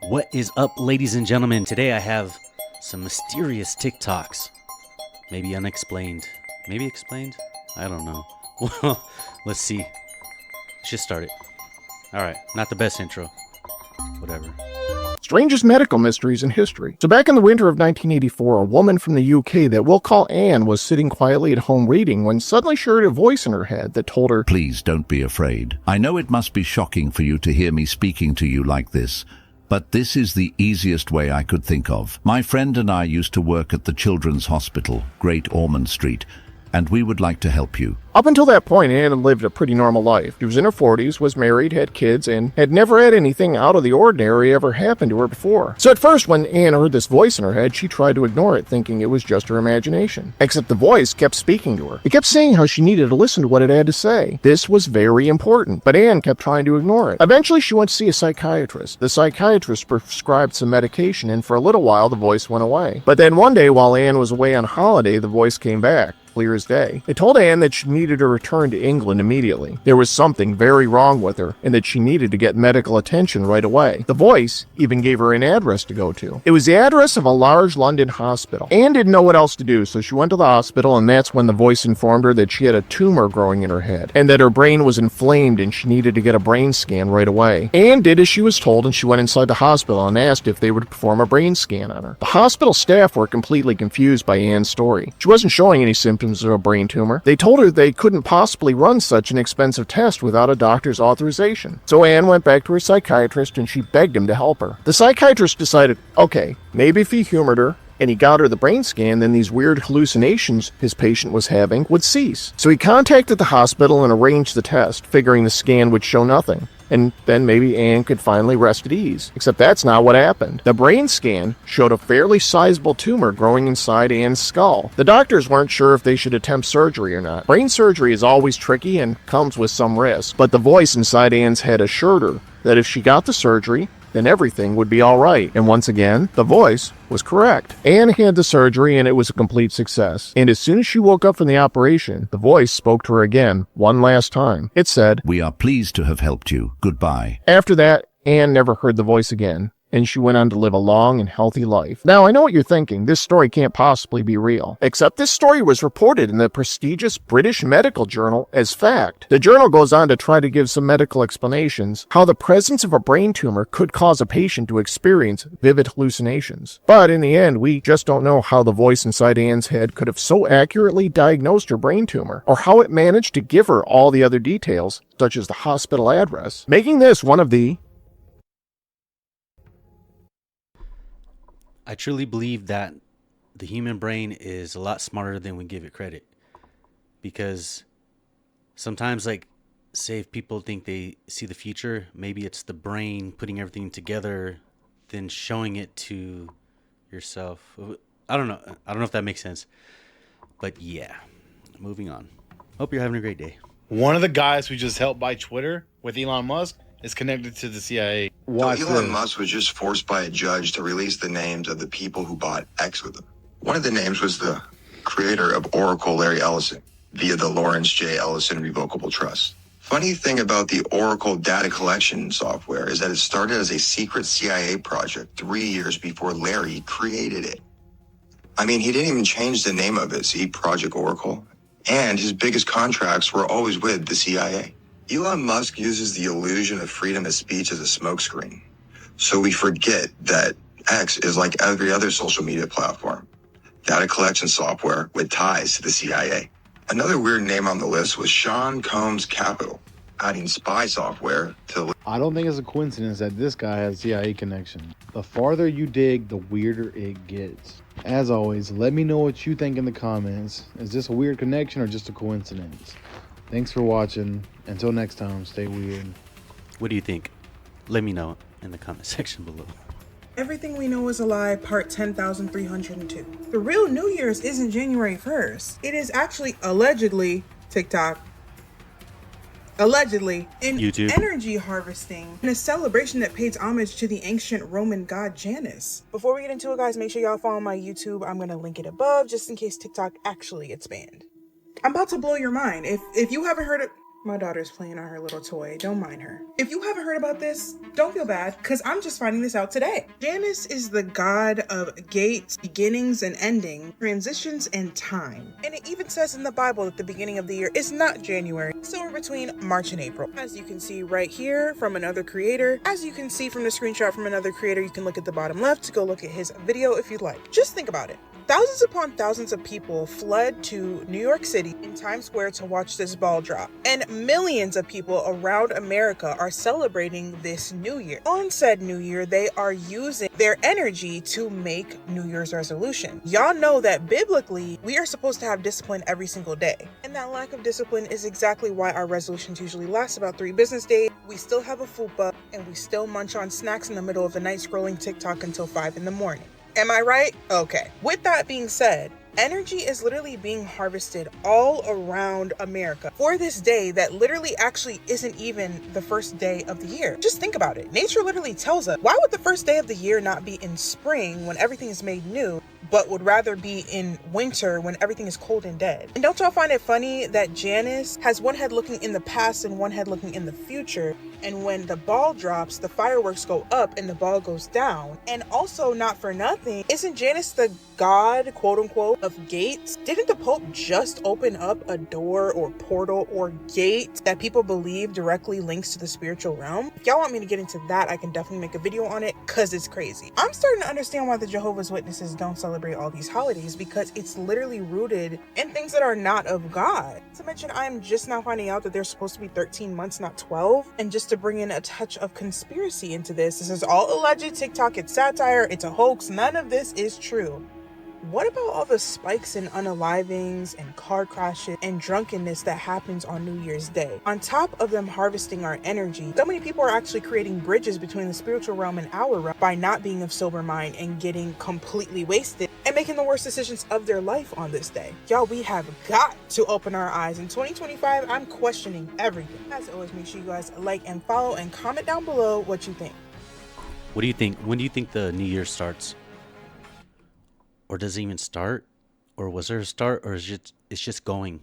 What is up, ladies and gentlemen? Today I have some mysterious TikToks. Maybe unexplained. Maybe explained? I don't know. Well, let's see. Let's just start it. Alright, not the best intro. Whatever. Strangest medical mysteries in history. So back in the winter of 1984, a woman from the UK that we'll call Anne was sitting quietly at home reading when suddenly she heard a voice in her head that told her, "Please don't be afraid. I know it must be shocking for you to hear me speaking to you like this, but this is the easiest way I could think of. My friend and I used to work at the Children's Hospital, Great Ormond Street, and we would like to help you." Up until that point, Anne had lived a pretty normal life. She was in her 40s, was married, had kids, and had never had anything out of the ordinary ever happen to her before. So at first, when Anne heard this voice in her head, she tried to ignore it, thinking it was just her imagination. Except the voice kept speaking to her. It kept saying how she needed to listen to what it had to say. This was very important, but Anne kept trying to ignore it. Eventually, she went to see a psychiatrist. The psychiatrist prescribed some medication, and for a little while, the voice went away. But then one day, while Anne was away on holiday, the voice came back. Clear as day. It told Anne that she needed to return to England immediately. There was something very wrong with her, and that she needed to get medical attention right away. The voice even gave her an address to go to. It was the address of a large London hospital. Anne didn't know what else to do, so she went to the hospital, and that's when the voice informed her that she had a tumor growing in her head, and that her brain was inflamed and she needed to get a brain scan right away. Anne did as she was told, and she went inside the hospital and asked if they would perform a brain scan on her. The hospital staff were completely confused by Anne's story. She wasn't showing any symptoms of a brain tumor. They told her they couldn't possibly run such an expensive test without a doctor's authorization. So Anne went back to her psychiatrist and she begged him to help her. The psychiatrist decided, okay, maybe if he humored her and he got her the brain scan, then these weird hallucinations his patient was having would cease. So he contacted the hospital and arranged the test, figuring the scan would show nothing. And then maybe Anne could finally rest at ease. Except that's not what happened. The brain scan showed a fairly sizable tumor growing inside Anne's skull. The doctors weren't sure if they should attempt surgery or not. Brain surgery is always tricky and comes with some risk, but the voice inside Anne's head assured her that if she got the surgery, then everything would be all right. And once again, the voice was correct. Anne had the surgery and it was a complete success. And as soon as she woke up from the operation, the voice spoke to her again, one last time. It said, "We are pleased to have helped you. Goodbye." After that, Anne never heard the voice again, and she went on to live a long and healthy life. Now, I know what you're thinking. This story can't possibly be real. Except this story was reported in the prestigious British medical journal as fact. The journal goes on to try to give some medical explanations how the presence of a brain tumor could cause a patient to experience vivid hallucinations. But in the end, we just don't know how the voice inside Anne's head could have so accurately diagnosed her brain tumor, or how it managed to give her all the other details, such as the hospital address, making this one of the I truly believe that the human brain is a lot smarter than we give it credit. Because sometimes, like, say if people think they see the future, maybe it's the brain putting everything together, then showing it to yourself. I don't know. I don't know if that makes sense. But yeah, moving on. Hope you're having a great day. One of the guys who just helped buy Twitter with Elon Musk is connected to the CIA. So Elon Musk was just forced by a judge to release the names of the people who bought X with him. One of the names was the creator of Oracle, Larry Ellison, via the Lawrence J. Ellison Revocable Trust. Funny thing about the Oracle data collection software is that it started as a secret CIA project 3 years before Larry created it. I mean, he didn't even change the name of it, see, Project Oracle. And his biggest contracts were always with the CIA. Elon Musk uses the illusion of freedom of speech as a smokescreen. So we forget that X is like every other social media platform. Data collection software with ties to the CIA. Another weird name on the list was Sean Combs Capital, adding spy software to... I don't think it's a coincidence that this guy has CIA connection. The farther you dig, the weirder it gets. As always, let me know what you think in the comments. Is this a weird connection or just a coincidence? Thanks for watching. Until next time, stay weird. What do you think? Let me know in the comment section below. Everything We Know Is a Lie, part 10,302. The real New Year's isn't January 1st. It is actually allegedly TikTok. Allegedly, in YouTube. Energy harvesting, and a celebration that pays homage to the ancient Roman god Janus. Before we get into it, guys, make sure y'all follow my YouTube. I'm going to link it above just in case TikTok actually gets banned. I'm about to blow your mind. If you haven't heard it, My daughter's playing on her little toy. Don't mind her. If you haven't heard about this, don't feel bad, because I'm just finding this out today. Janus is the god of gates, beginnings and ending, transitions, and time. And it even says in the Bible that the beginning of the year is not January, somewhere between March and April. As you can see right here from another creator, as you can see from the screenshot from another creator, you can look at the bottom left to go look at his video if you'd like. Just think about it. Thousands upon thousands of people fled to New York City in Times Square to watch this ball drop. And millions of people around America are celebrating this new year. On said new year, they are using their energy to make New Year's resolution. Y'all know that biblically, we are supposed to have discipline every single day. And that lack of discipline is exactly why our resolutions usually last about 3 business days. We still have a fupa and we still munch on snacks in the middle of the night scrolling TikTok until 5 in the morning. Am I right? Okay. With that being said, energy is literally being harvested all around America for this day that literally actually isn't even the first day of the year. Just think about it. Nature literally tells us, why would the first day of the year not be in spring when everything is made new, but would rather be in winter when everything is cold and dead? And don't y'all find it funny that Janus has one head looking in the past and one head looking in the future? And when the ball drops, the fireworks go up and the ball goes down. And also, not for nothing, isn't Janus the god, quote unquote, of gates? Didn't the Pope just open up a door or portal or gate that people believe directly links to the spiritual realm? If y'all want me to get into that, I can definitely make a video on it because it's crazy. I'm starting to understand why the Jehovah's Witnesses don't celebrate all these holidays, because it's literally rooted in things that are not of God. Not to mention, I'm just now finding out that there's supposed to be 13 months, not 12. And just to bring in a touch of conspiracy into this is all alleged TikTok, it's satire, it's a hoax, none of this is true. What about all the spikes in unalivings and car crashes and drunkenness that happens on New Year's Day? On top of them harvesting our energy, so many people are actually creating bridges between the spiritual realm and our realm by not being of sober mind and getting completely wasted and making the worst decisions of their life on this day. Y'all, we have got to open our eyes. In 2025, I'm questioning everything. As always, make sure you guys like and follow and comment down below what you think. What do you think? When do you think the New Year starts? Or does it even start? Or was there a start? Or is it's just going?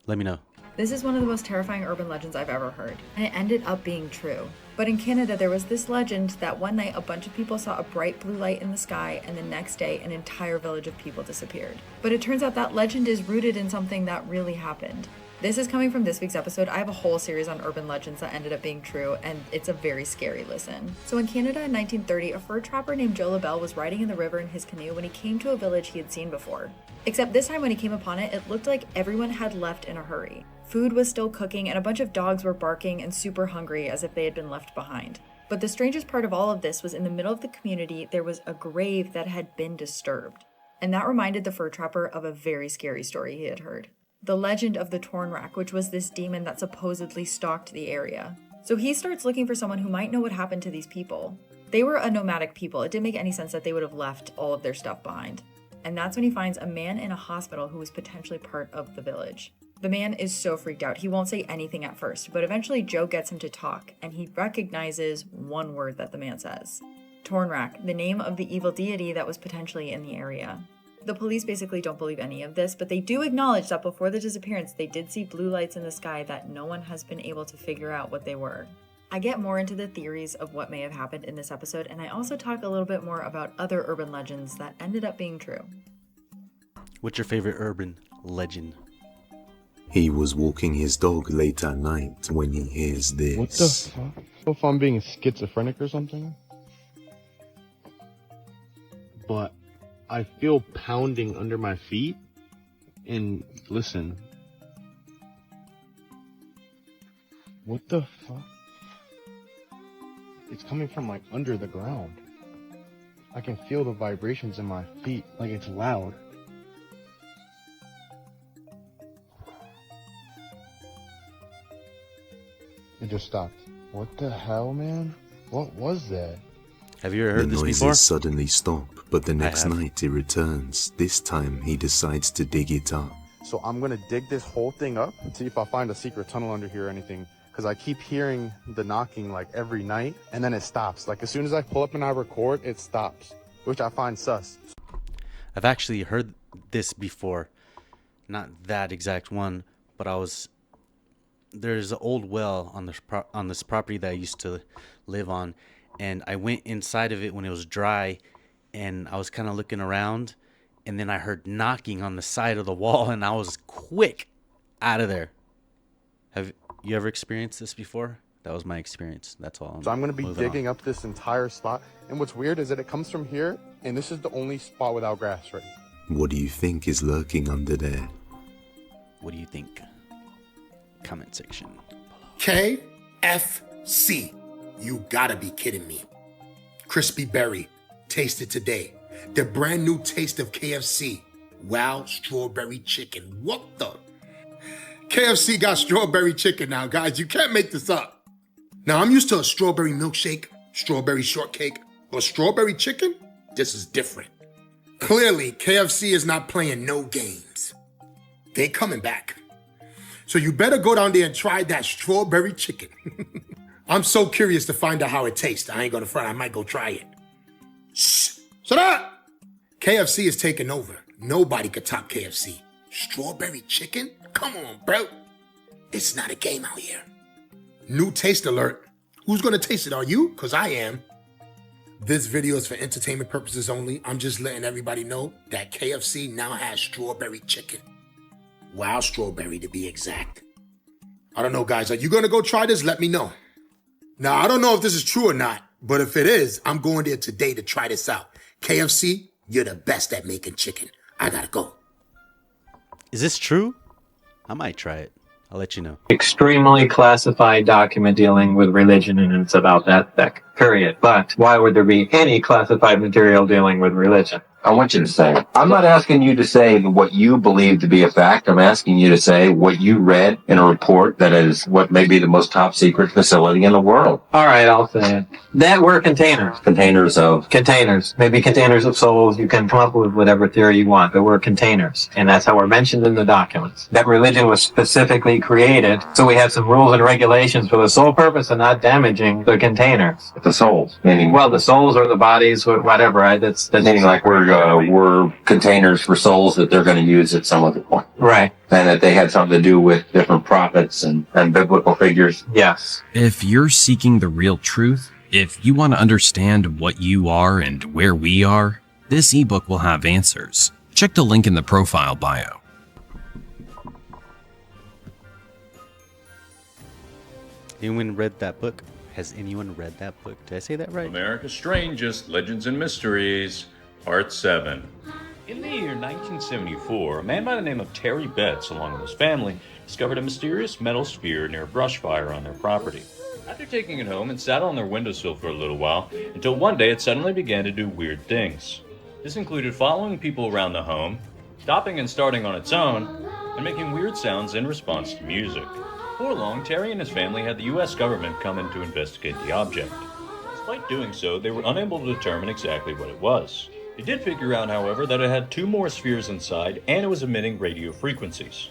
Let me know. This is one of the most terrifying urban legends I've ever heard, and it ended up being true. But in Canada, there was this legend that one night a bunch of people saw a bright blue light in the sky, and the next day an entire village of people disappeared. But it turns out that legend is rooted in something that really happened. This is coming from this week's episode. I have a whole series on urban legends that ended up being true, and it's a very scary listen. So in Canada in 1930, a fur trapper named Joe LaBelle was riding in the river in his canoe when he came to a village he had seen before. Except this time when he came upon it, it looked like everyone had left in a hurry. Food was still cooking, and a bunch of dogs were barking and super hungry as if they had been left behind. But the strangest part of all of this was in the middle of the community, there was a grave that had been disturbed. And that reminded the fur trapper of a very scary story he had heard. The legend of the Torn Rack, which was this demon that supposedly stalked the area. So he starts looking for someone who might know what happened to these people. They were a nomadic people. It didn't make any sense that they would have left all of their stuff behind. And that's when he finds a man in a hospital who was potentially part of the village. The man is so freaked out. He won't say anything at first, but eventually Joe gets him to talk, and he recognizes one word that the man says. Torn Rack, the name of the evil deity that was potentially in the area. The police basically don't believe any of this, but they do acknowledge that before the disappearance, they did see blue lights in the sky that no one has been able to figure out what they were. I get more into the theories of what may have happened in this episode, and I also talk a little bit more about other urban legends that ended up being true. What's your favorite urban legend? He was walking his dog late at night when he hears this. What the fuck? If I'm being schizophrenic or something? But I feel pounding under my feet, and listen. What the fuck? It's coming from like under the ground. I can feel the vibrations in my feet, like it's loud. It just stopped. What the hell, man? What was that? Have you ever heard The this noises before? suddenly stop, but the next have. night it returns. This time he decides to dig it up. So I'm gonna dig this whole thing up and see if I find a secret tunnel under here or anything. Because I keep hearing the knocking like every night, and then it stops. Like as soon as I pull up and I record, it stops, which I find sus. I've actually heard this before. Not that exact one, but I was there's an old well on this property that I used to live on, and I went inside of it when it was dry, and I was kind of looking around, and then I heard knocking on the side of the wall, and I was quick out of there. Have you ever experienced this before? That was my experience. That's all. So I'm going to be moving digging on. up this entire spot. And what's weird is that it comes from here, and this is the only spot without grass, right? What do you think is lurking under there? What do you think? Comment section. KFC. You gotta be kidding me. Crispy Berry. Taste it today. The brand new taste of KFC. Wow, strawberry chicken. What the? KFC got strawberry chicken now, guys. You can't make this up. Now, I'm used to a strawberry milkshake, strawberry shortcake, but strawberry chicken? This is different. Clearly, KFC is not playing no games. They coming back. So you better go down there and try that strawberry chicken. I'm so curious to find out how it tastes. I ain't gonna front, I might go try it. Shh, shut up! KFC is taking over. Nobody could top KFC. Strawberry chicken? Come on, bro. It's not a game out here. New taste alert. Who's gonna taste it? Are you? Cause I am. This video is for entertainment purposes only. I'm just letting everybody know that KFC now has strawberry chicken. Wow, strawberry to be exact. I don't know, guys. Are you gonna go try this? Let me know. Now, I don't know if this is true or not, but if it is, I'm going there today to try this out. KFC, you're the best at making chicken. I gotta go. Is this true? I might try it. I'll let you know. Extremely classified document dealing with religion, and it's about that thick, period. But why would there be any classified material dealing with religion? I want you to say, I'm not asking you to say what you believe to be a fact. I'm asking you to say what you read in a report that is what may be the most top secret facility in the world. All right, I'll say it. That were containers. Containers of? Containers. Maybe containers of souls. You can come up with whatever theory you want, but we're containers. And that's how we're mentioned in the documents. That religion was specifically created, so we have some rules and regulations for the sole purpose of not damaging the containers. The souls. Meaning? Well, the souls or the bodies, whatever, right? That's meaning like we're containers for souls that they're going to use at some other point. Right. And that they had something to do with different prophets and biblical figures. Yes. If you're seeking the real truth, if you want to understand what you are and where we are, this ebook will have answers. Check the link in the profile bio. Anyone read that book? Has anyone read that book? Did I say that right? America's Strangest Legends and Mysteries, Part 7. In the year 1974, a man by the name of Terry Betts, along with his family, discovered a mysterious metal sphere near a brush fire on their property. After taking it home, it sat on their windowsill for a little while, until one day it suddenly began to do weird things. This included following people around the home, stopping and starting on its own, and making weird sounds in response to music. Before long, Terry and his family had the U.S. government come in to investigate the object. Despite doing so, they were unable to determine exactly what it was. They did figure out, however, that it had 2 more spheres inside, and it was emitting radio frequencies.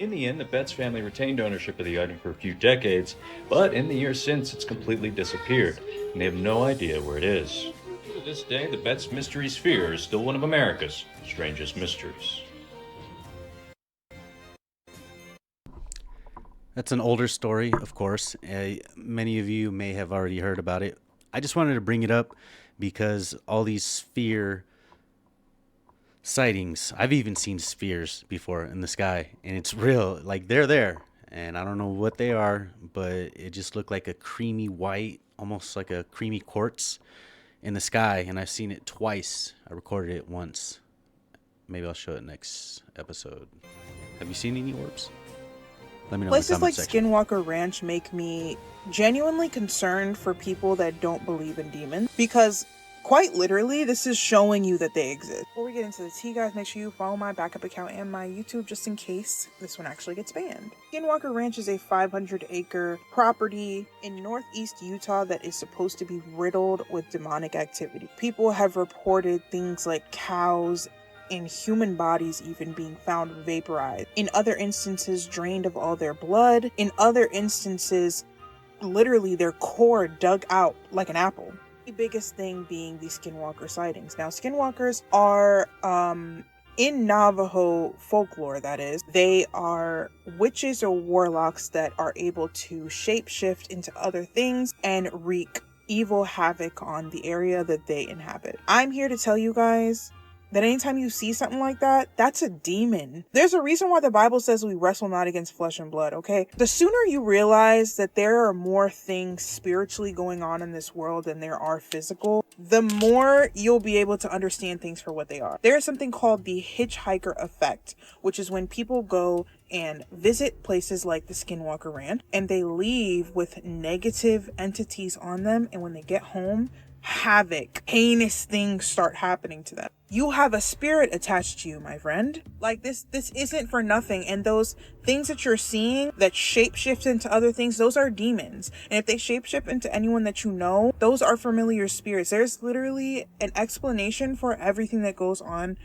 In the end, the Betts family retained ownership of the item for a few decades, but in the years since, it's completely disappeared, and they have no idea where it is. To this day, the Betts mystery sphere is still one of America's strangest mysteries. That's an older story, of course. Many of you may have already heard about it. I just wanted to bring it up because all these sphere sightings, I've even seen spheres before in the sky, and it's real. Like, they're there, and I don't know what they are, but it just looked like a creamy white, almost like a creamy quartz in the sky, and I've seen it twice. I recorded it once. Maybe I'll show it next episode. Have you seen any orbs? Let me know. Places like Skinwalker Ranch make me genuinely concerned for people that don't believe in demons, because quite literally this is showing you that they exist. Before we get into the tea, guys, make sure you follow my backup account and my YouTube just in case this one actually gets banned. Skinwalker Ranch is a 500-acre property in northeast Utah that is supposed to be riddled with demonic activity. People have reported things like cows and human bodies even being found vaporized. In other instances, drained of all their blood. In other instances, literally their core dug out like an apple. The biggest thing being the skinwalker sightings. Now, skinwalkers are In Navajo folklore, that is, they are witches or warlocks that are able to shapeshift into other things and wreak evil havoc on the area that they inhabit. I'm here to tell you guys that anytime you see something like that, that's a demon. There's a reason why the Bible says we wrestle not against flesh and blood, okay? The sooner you realize that there are more things spiritually going on in this world than there are physical, the more you'll be able to understand things for what they are. There is something called the hitchhiker effect, which is when people go and visit places like the Skinwalker Ranch and they leave with negative entities on them, and when they get home, havoc, heinous things start happening to them. You have a spirit attached to you, my friend. Like this isn't for nothing. And those things that you're seeing that shapeshift into other things, those are demons. And if they shapeshift into anyone that you know, those are familiar spirits. There's literally an explanation for everything that goes on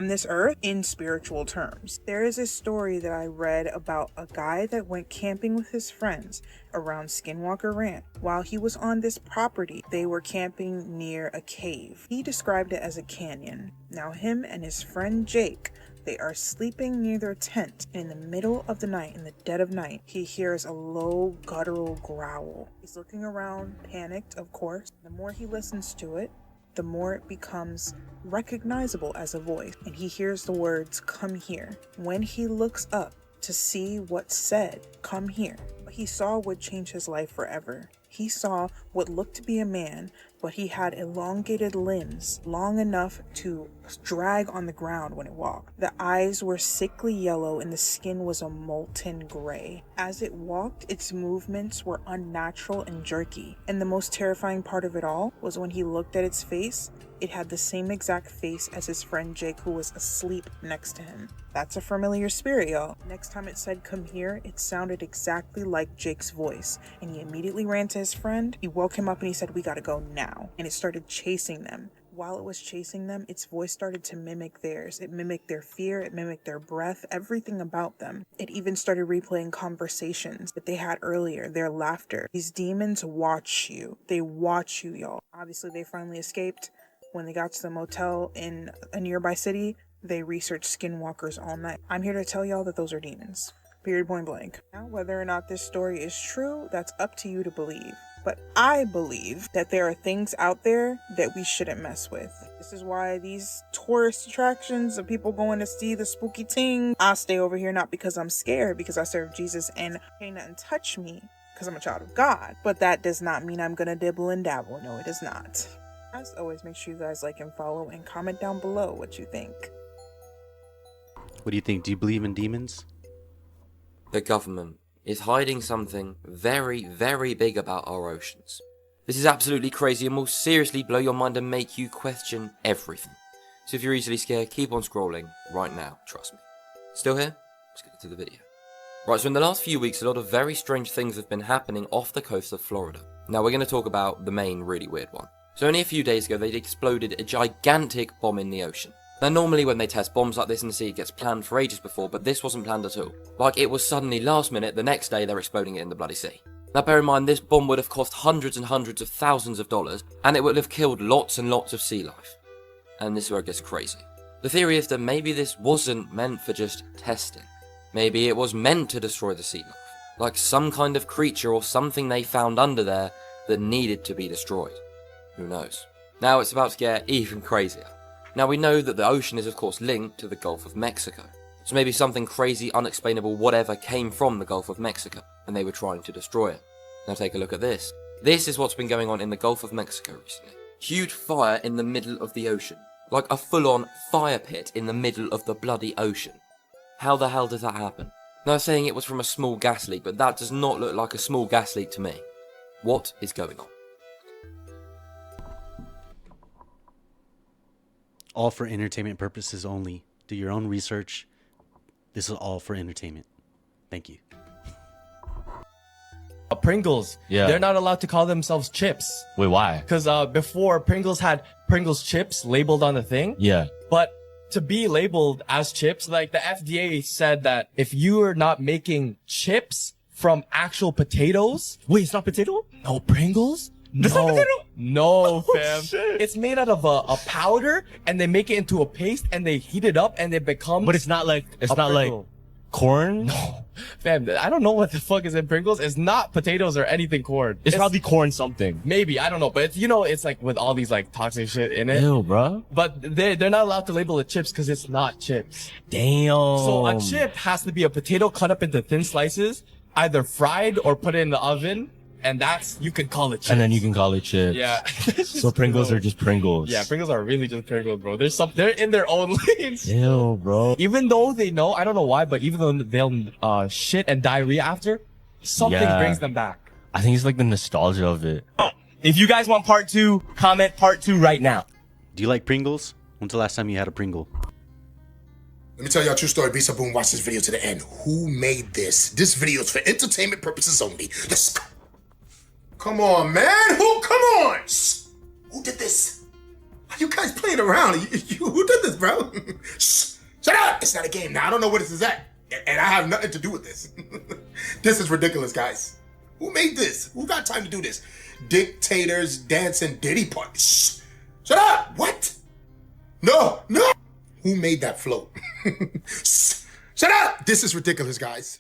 this earth in spiritual terms. There is a story that I read about a guy that went camping with his friends around Skinwalker Ranch. While he was on this property, they were camping near a cave. He described it as a canyon. Now him and his friend Jake, they are sleeping near their tent. In the middle of the night, in the dead of night, he hears a low guttural growl. He's looking around, panicked, of course. The more he listens to it, the more it becomes recognizable as a voice, and he hears the words, "Come here." When he looks up to see what said, "Come here," what he saw would change his life forever. He saw what looked to be a man, but he had elongated limbs, long enough to drag on the ground when it walked. The eyes were sickly yellow and the skin was a molten gray. As it walked, its movements were unnatural and jerky. And the most terrifying part of it all was when he looked at its face, it had the same exact face as his friend Jake, who was asleep next to him. That's a familiar spirit, y'all. Next time it said, "Come here," it sounded exactly like Jake's voice. And he immediately ran to his friend. He woke him up and he said, "We gotta go now." And it started chasing them. While it was chasing them, its voice started to mimic theirs. It mimicked their fear, it mimicked their breath, everything about them. It even started replaying conversations that they had earlier, their laughter. These demons watch you. They watch you, y'all. Obviously, they finally escaped. When they got to the motel in a nearby city, they researched skinwalkers all night. I'm here to tell y'all that those are demons. Period, point blank. Now, whether or not this story is true, that's up to you to believe. But I believe that there are things out there that we shouldn't mess with. This is why these tourist attractions of people going to see the spooky thing, I stay over here not because I'm scared, because I serve Jesus and can't nothing touch me because I'm a child of God. But that does not mean I'm gonna dibble and dabble. No, it does not. As always, make sure you guys like and follow and comment down below what you think. What do you think? Do you believe in demons? The government is hiding something very, very big about our oceans. This is absolutely crazy and will seriously blow your mind and make you question everything. So if you're easily scared, keep on scrolling right now, trust me. Still here? Let's get to the video. Right, so in the last few weeks, a lot of very strange things have been happening off the coast of Florida. Now we're going to talk about the main really weird one. So only a few days ago, they'd exploded a gigantic bomb in the ocean. Now normally when they test bombs like this in the sea, it gets planned for ages before, but this wasn't planned at all. Like it was suddenly last minute, the next day they're exploding it in the bloody sea. Now bear in mind, this bomb would have cost hundreds and hundreds of thousands of dollars, and it would have killed lots and lots of sea life. And this is where it gets crazy. The theory is that maybe this wasn't meant for just testing. Maybe it was meant to destroy the sea life. Like some kind of creature or something they found under there that needed to be destroyed. Who knows? Now it's about to get even crazier. Now we know that the ocean is of course linked to the Gulf of Mexico. So maybe something crazy, unexplainable, whatever came from the Gulf of Mexico, and they were trying to destroy it. Now take a look at this. This is what's been going on in the Gulf of Mexico recently. Huge fire in the middle of the ocean. Like a full-on fire pit in the middle of the bloody ocean. How the hell does that happen? Now I'm saying it was from a small gas leak, but that does not look like a small gas leak to me. What is going on? All for entertainment purposes only. Do your own research. This is all for entertainment. Thank you. Pringles. Yeah. They're not allowed to call themselves chips. Wait, why? Because before Pringles had Pringles chips labeled on the thing. Yeah. But to be labeled as chips, like the FDA said that if you are not making chips from actual potatoes. Wait, it's not potato? No, Pringles? No, fam. It's made out of a powder, and they make it into a paste, and they heat it up, and it becomes. But it's not like corn. No, fam. I don't know what the fuck is in Pringles. It's not potatoes or anything corn. It's probably corn something. Maybe, I don't know, but it's like with all these like toxic shit in it. Ew, bro. But they're not allowed to label it chips because it's not chips. Damn. So a chip has to be a potato cut up into thin slices, either fried or put in the oven, and you can call it chips. And then you can call it chips. Yeah. So Pringles are just Pringles. Yeah, Pringles are really just Pringles, bro. They're in their own lanes. Ew, bro. Even though they know, I don't know why, but even though they'll shit and diarrhea after, something brings them back. I think it's like the nostalgia of it. If you guys want part 2, comment part 2 right now. Do you like Pringles? When's the last time you had a Pringle? Let me tell y'all a true story. Be so boom, watch this video to the end. Who made this? This video is for entertainment purposes only. Let's go. Come on, man. Come on. Who did this? Are you guys playing around? Who did this, bro? Shut up. It's not a game. Now, I don't know where this is at. And I have nothing to do with this. This is ridiculous, guys. Who made this? Who got time to do this? Dictators dancing Diddy parties. Shut up. What? No. Who made that float? Shut up. This is ridiculous, guys.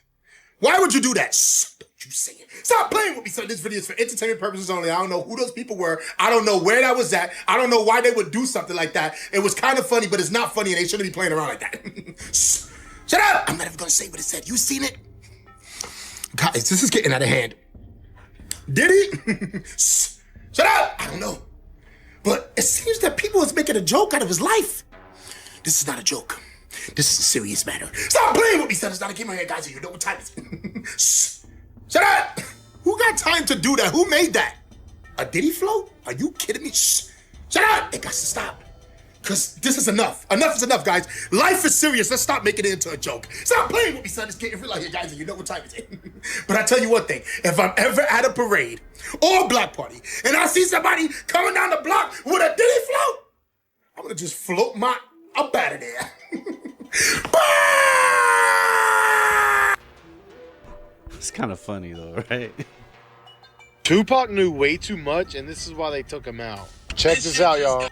Why would you do that? Don't you say it. Stop playing with me, son. This video is for entertainment purposes only. I don't know who those people were. I don't know where that was at. I don't know why they would do something like that. It was kind of funny, but it's not funny, and they shouldn't be playing around like that. Shut up. I'm not even going to say what it said. You seen it? Guys, this is getting out of hand. Did he? Shut up. I don't know. But it seems that people is making a joke out of his life. This is not a joke. This is a serious matter. Stop playing with me, son. It's not a game here, guys. You know what time it is. Shut up. Who got time to do that? Who made that? A Diddy float? Are you kidding me? Shut up. It got to stop. Because this is enough. Enough is enough, guys. Life is serious. Let's stop making it into a joke. Stop playing with me, son. It's getting real out here, guys. And you know what time it is. But I tell you one thing. If I'm ever at a parade or a block party and I see somebody coming down the block with a Diddy float, I'm going to just float up out of there. It's kind of funny though, right? Tupac knew way too much, and this is why they took him out. Check this out, y'all.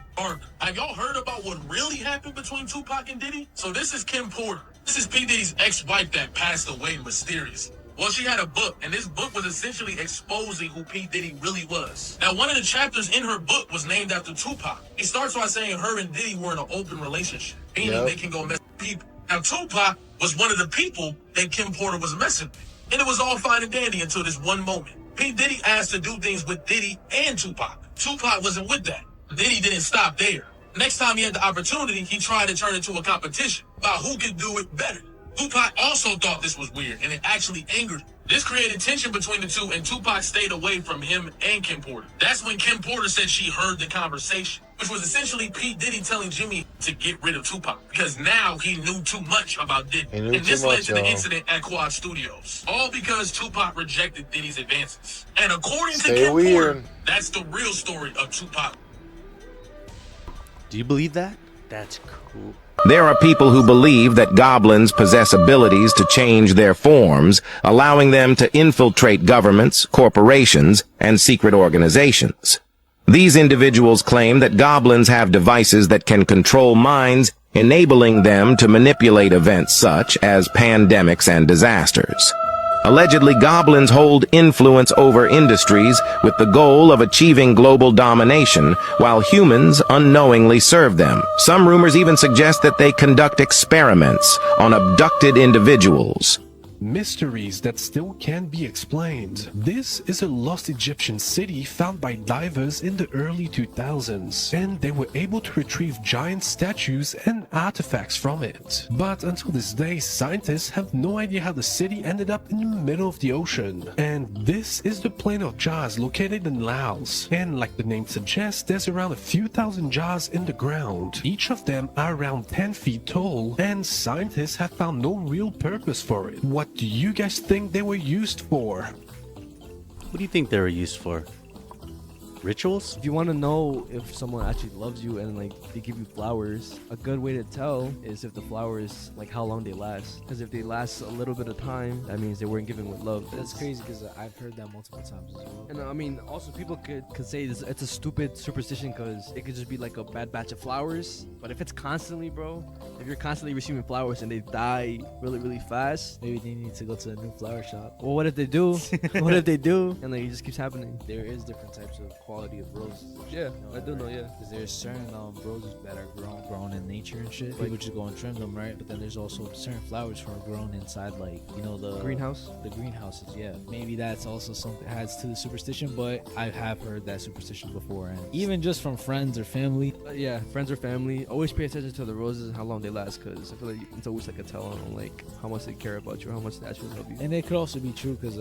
Have y'all heard about what really happened between Tupac and Diddy? So this is Kim Porter. This is P. Diddy's ex-wife that passed away mysteriously. Well, she had a book, and this book was essentially exposing who P. Diddy really was. Now, one of the chapters in her book was named after Tupac. It starts by saying her and Diddy were in an open relationship, meaning they can go mess with people. Now, Tupac was one of the people that Kim Porter was messing with. And it was all fine and dandy until this one moment. P. Diddy asked to do things with Diddy and Tupac. Tupac wasn't with that. Diddy didn't stop there. Next time he had the opportunity, he tried to turn it into a competition about who could do it better. Tupac also thought this was weird, and it actually angered him. This created tension between the two, and Tupac stayed away from him and Kim Porter. That's when Kim Porter said she heard the conversation, which was essentially P. Diddy telling Jimmy to get rid of Tupac, because now he knew too much about Diddy. And this led to the incident at Quad Studios, all because Tupac rejected Diddy's advances. And according to Kim Porter, that's the real story of Tupac. Do you believe that? That's cool. There are people who believe that goblins possess abilities to change their forms, allowing them to infiltrate governments, corporations, and secret organizations. These individuals claim that goblins have devices that can control minds, enabling them to manipulate events such as pandemics and disasters. Allegedly, goblins hold influence over industries with the goal of achieving global domination, while humans unknowingly serve them. Some rumors even suggest that they conduct experiments on abducted individuals. Mysteries that still can't be explained. This is a lost Egyptian city found by divers in the early 2000s, and they were able to retrieve giant statues and artifacts from it. But until this day, scientists have no idea how the city ended up in the middle of the ocean. And this is the plain of jars located in Laos. And like the name suggests, there's around a few thousand jars in the ground. Each of them are around 10 feet tall, and scientists have found no real purpose for it. What do you guys think they were used for? What do you think they were used for? Rituals? If you want to know if someone actually loves you and like they give you flowers, a good way to tell is if the flowers, like how long they last. Because if they last a little bit of time, that means they weren't given with love. That's crazy because I've heard that multiple times as well. And I mean, also people could say this, it's a stupid superstition because it could just be like a bad batch of flowers. But if it's constantly, bro, if you're constantly receiving flowers and they die really, really fast, maybe they need to go to a new flower shop. Well, what if they do? What if they do? And like it just keeps happening. There is different types of quality of roses. Yeah, I do know, yeah. Because there's certain roses that are grown in nature and shit. People just go and trim them, right? But then there's also certain flowers who are grown inside, like, you know, the greenhouse? The greenhouses, yeah. Maybe that's also something that adds to the superstition, but I have heard that superstition before. And even just from friends or family. Yeah, friends or family. Always pay attention to the roses and how long they last, because I feel like it's always like a tell on like how much they care about you or how much they actually love you. And it could also be true because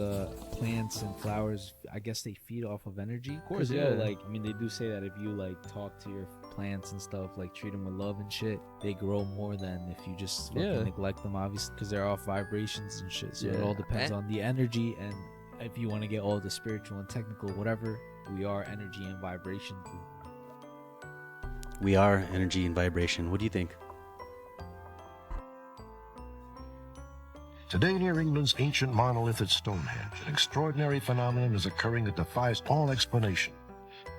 plants and flowers, I guess they feed off of energy. Of course, yeah. yeah. Like, I mean, they do say that if you like talk to your plants and stuff, like treat them with love and shit, they grow more than if you just fucking neglect them, obviously, because they're off vibrations and shit. So it all depends on the energy. And if you want to get all the spiritual and technical, whatever, we are energy and vibration. We are energy and vibration. What do you think? Today near England's ancient monolith at Stonehenge, an extraordinary phenomenon is occurring that defies all explanation.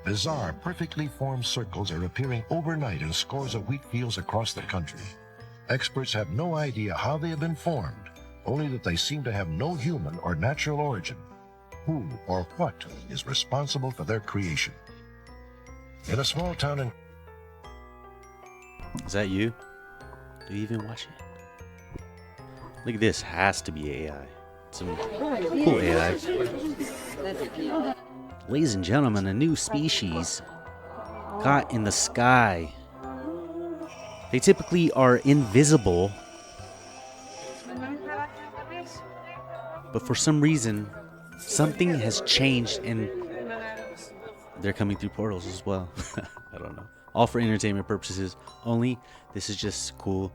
Bizarre, perfectly formed circles are appearing overnight in scores of wheat fields across the country. Experts have no idea how they have been formed, only that they seem to have no human or natural origin. Who or what is responsible for their creation? In a small town in... Is that you? Do you even watch it? Look at this. Has to be AI. Some cool AI. Ladies and gentlemen, a new species caught in the sky. They typically are invisible, but for some reason, something has changed and they're coming through portals as well. I don't know. All for entertainment purposes only. This is just cool.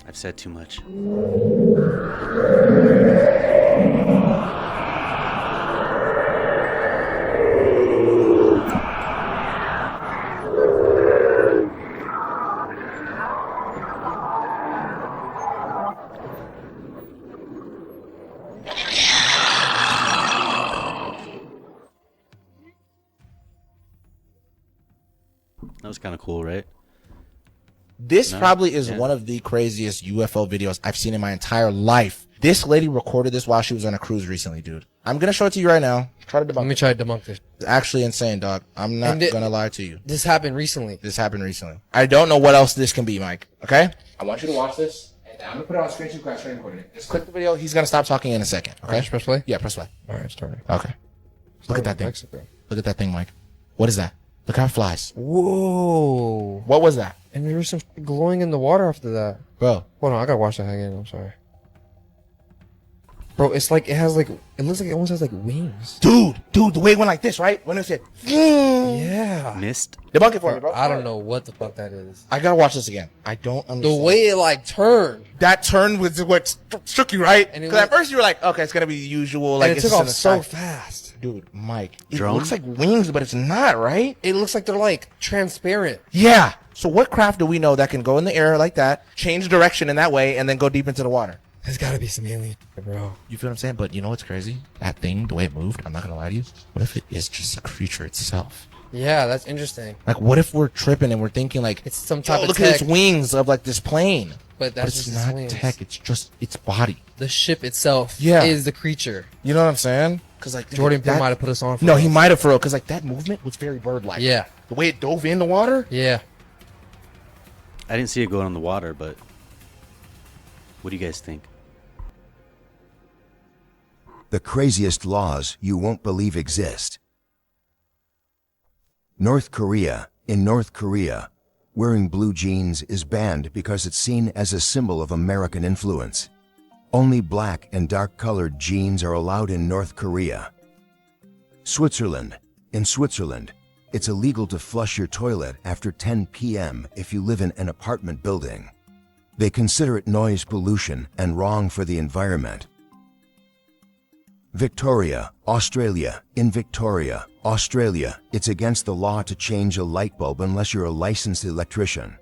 I've said too much. That was kind of cool, right? This No? probably is Yeah. one of the craziest UFO videos I've seen in my entire life. This lady recorded this while she was on a cruise recently, dude. I'm gonna show it to you right now. Try to debunk. Let me try to debunk this. It's actually insane, dog. I'm not gonna lie to you. This happened recently. This happened recently. I don't know what else this can be, Mike. Okay? I want you to watch this, and I'm gonna put it on screen so you can actually record it. Just click the video. He's gonna stop talking in a second. Okay? Just press play? Yeah, press play. Alright, starting. Okay. Look at that thing. Mexico. Look at that thing, Mike. What is that? Look how it flies. Whoa. What was that? And there was some glowing in the water after that. Bro. Hold on, I gotta watch that again. I'm sorry. Bro, it's like, it has like, it looks like it almost has like wings. Dude, the way it went like this, right? When it said, Yeah. Missed. Debunk it for me, bro. I don't know what the fuck that is. I gotta watch this again. I don't understand. The way it like turned. That turn was what shook you, right? And it Because at went- first you were like, okay, it's gonna be the usual. Like And it it's took just off in the so sky. fast. Dude, Mike, it Drone? looks like wings, but it's not, right? It looks like they're like transparent. Yeah. So what craft do we know that can go in the air like that, change direction in that way, and then go deep into the water? There's gotta be some alien shit, bro. You feel what I'm saying? But you know what's crazy? That thing, the way it moved, I'm not gonna lie to you. What if it is just a creature itself? Yeah, that's interesting. Like, what if we're tripping and we're thinking like, It's some type of look tech. at its wings of like this plane. But that's it's just its not wings. tech. It's just its body. The ship itself Yeah. is the creature. You know what I'm saying? Because like Jordan Peele that- might have put us on for No, us. he might have for real. Because like that movement was very bird-like. Yeah. The way it dove in the water. Yeah. I didn't see it going on the water, but what do you guys think? The craziest laws you won't believe exist. North Korea. In North Korea, wearing blue jeans is banned because it's seen as a symbol of American influence. Only black and dark-colored jeans are allowed in North Korea. Switzerland. In Switzerland, it's illegal to flush your toilet after 10 p.m. if you live in an apartment building. They consider it noise pollution and wrong for the environment. Victoria, Australia. In Victoria, Australia, it's against the law to change a light bulb unless you're a licensed electrician.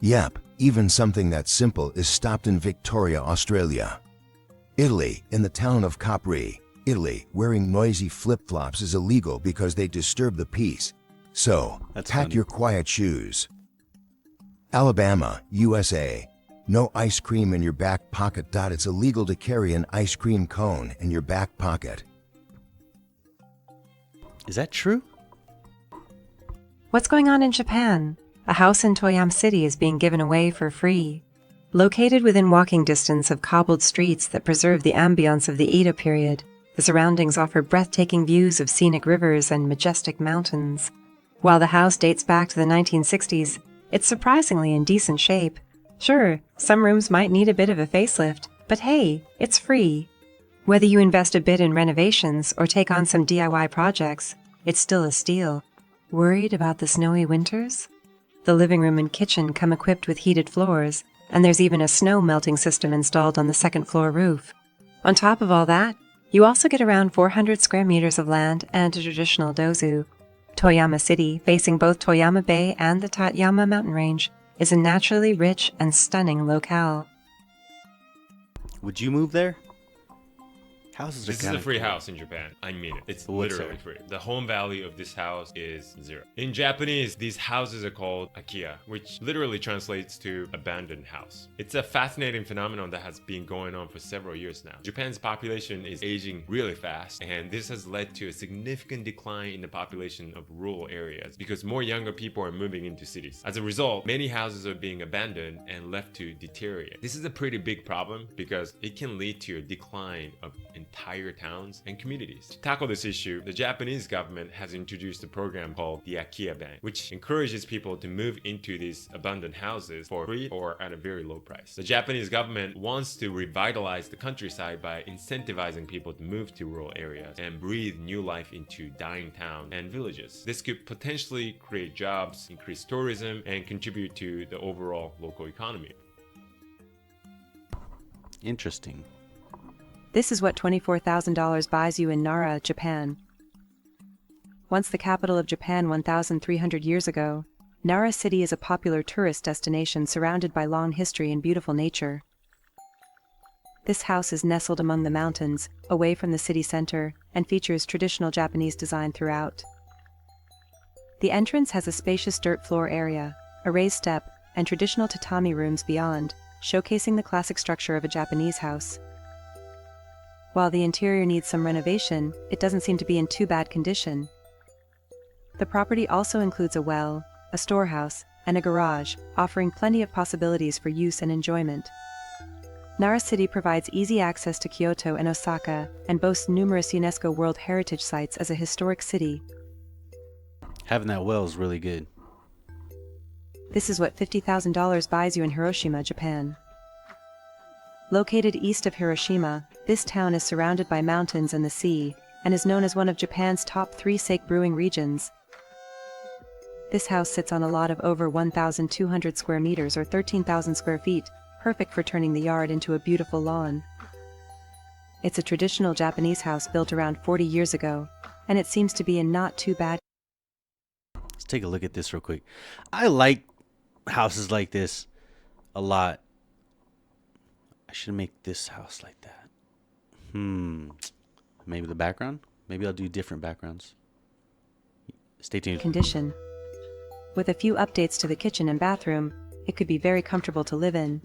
Yep, even something that simple is stopped in Victoria, Australia. Italy, in the town of Capri, Italy, wearing noisy flip-flops is illegal because they disturb the peace. So, pack your quiet shoes. Alabama, USA. No ice cream in your back pocket. It's illegal to carry an ice cream cone in your back pocket. Is that true? What's going on in Japan? A house in Toyama City is being given away for free. Located within walking distance of cobbled streets that preserve the ambience of the Edo period, the surroundings offer breathtaking views of scenic rivers and majestic mountains. While the house dates back to the 1960s, it's surprisingly in decent shape. Sure, some rooms might need a bit of a facelift, but hey, it's free. Whether you invest a bit in renovations or take on some DIY projects, it's still a steal. Worried about the snowy winters? The living room and kitchen come equipped with heated floors, and there's even a snow melting system installed on the second floor roof. On top of all that, you also get around 400 square meters of land and a traditional dozu. Toyama City, facing both Toyama Bay and the Tateyama mountain range, is a naturally rich and stunning locale. Would you move there? Houses are This is kinda a free cool. house in Japan. I mean it. It's What's literally that? free. The home value of this house is 0. In Japanese, these houses are called akiya, which literally translates to abandoned house. It's a fascinating phenomenon that has been going on for several years now. Japan's population is aging really fast, and this has led to a significant decline in the population of rural areas because more younger people are moving into cities. As a result, many houses are being abandoned and left to deteriorate. This is a pretty big problem because it can lead to a decline of entire towns and communities. To tackle this issue, the Japanese government has introduced a program called the Akiya Ban, which encourages people to move into these abandoned houses for free or at a very low price. The Japanese government wants to revitalize the countryside by incentivizing people to move to rural areas and breathe new life into dying towns and villages. This could potentially create jobs, increase tourism, and contribute to the overall local economy. Interesting. This is what $24,000 buys you in Nara, Japan. Once the capital of Japan 1,300 years ago, Nara City is a popular tourist destination surrounded by long history and beautiful nature. This house is nestled among the mountains, away from the city center, and features traditional Japanese design throughout. The entrance has a spacious dirt floor area, a raised step, and traditional tatami rooms beyond, showcasing the classic structure of a Japanese house. While the interior needs some renovation, it doesn't seem to be in too bad condition. The property also includes a well, a storehouse, and a garage, offering plenty of possibilities for use and enjoyment. Nara City provides easy access to Kyoto and Osaka, and boasts numerous UNESCO World Heritage Sites as a historic city. Having that well is really good. This is what $50,000 buys you in Hiroshima, Japan. Located east of Hiroshima, this town is surrounded by mountains and the sea, and is known as one of Japan's top 3 sake brewing regions. This house sits on a lot of over 1,200 square meters or 13,000 square feet, perfect for turning the yard into a beautiful lawn. It's a traditional Japanese house built around 40 years ago, and it seems to be in not too bad. Let's take a look at this real quick. I like houses like this a lot. I should make this house like that. Maybe the background? Maybe I'll do different backgrounds. Stay tuned. Condition. With a few updates to the kitchen and bathroom, it could be very comfortable to live in.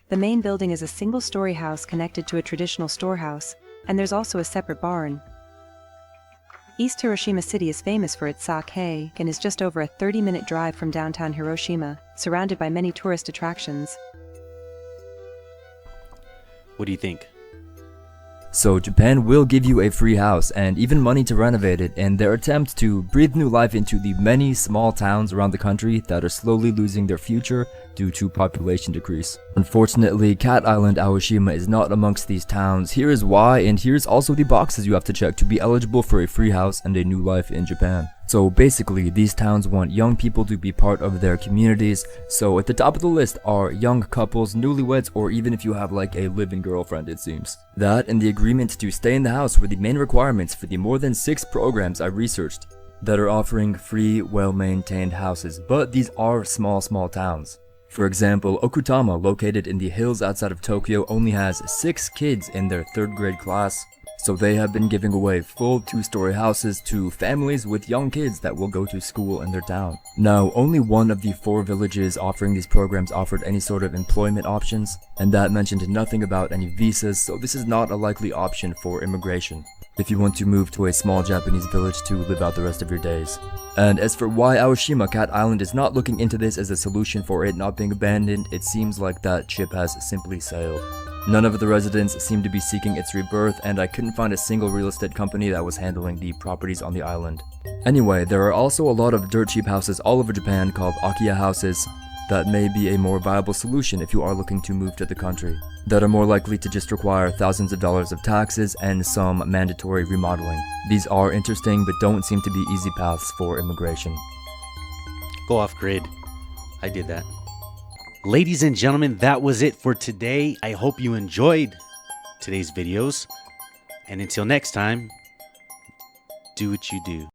The main building is a single-story house connected to a traditional storehouse, and there's also a separate barn. East Hiroshima City is famous for its sake and is just over a 30-minute drive from downtown Hiroshima, surrounded by many tourist attractions. What do you think? So Japan will give you a free house and even money to renovate it in their attempt to breathe new life into the many small towns around the country that are slowly losing their future due to population decrease. Unfortunately, Cat Island, Aoshima is not amongst these towns. Here is why, and here's also the boxes you have to check to be eligible for a free house and a new life in Japan. So basically, these towns want young people to be part of their communities, so at the top of the list are young couples, newlyweds, or even if you have like a live-in girlfriend, it seems. That and the agreement to stay in the house were the main requirements for the more than 6 programs I researched that are offering free, well-maintained houses, but these are small towns. For example, Okutama, located in the hills outside of Tokyo, only has 6 kids in their 3rd grade class, so they have been giving away full 2-story houses to families with young kids that will go to school in their town. Now, only one of the 4 villages offering these programs offered any sort of employment options, and that mentioned nothing about any visas, so this is not a likely option for immigration if you want to move to a small Japanese village to live out the rest of your days. And as for why Aoshima Cat Island is not looking into this as a solution for it not being abandoned, it seems like that ship has simply sailed. None of the residents seem to be seeking its rebirth, and I couldn't find a single real estate company that was handling the properties on the island. Anyway, there are also a lot of dirt cheap houses all over Japan called Akiya houses that may be a more viable solution if you are looking to move to the country, that are more likely to just require thousands of dollars of taxes and some mandatory remodeling. These are interesting but don't seem to be easy paths for immigration. Go off grid. I did that. Ladies and gentlemen, that was it for today. I hope you enjoyed today's videos. And until next time, do what you do.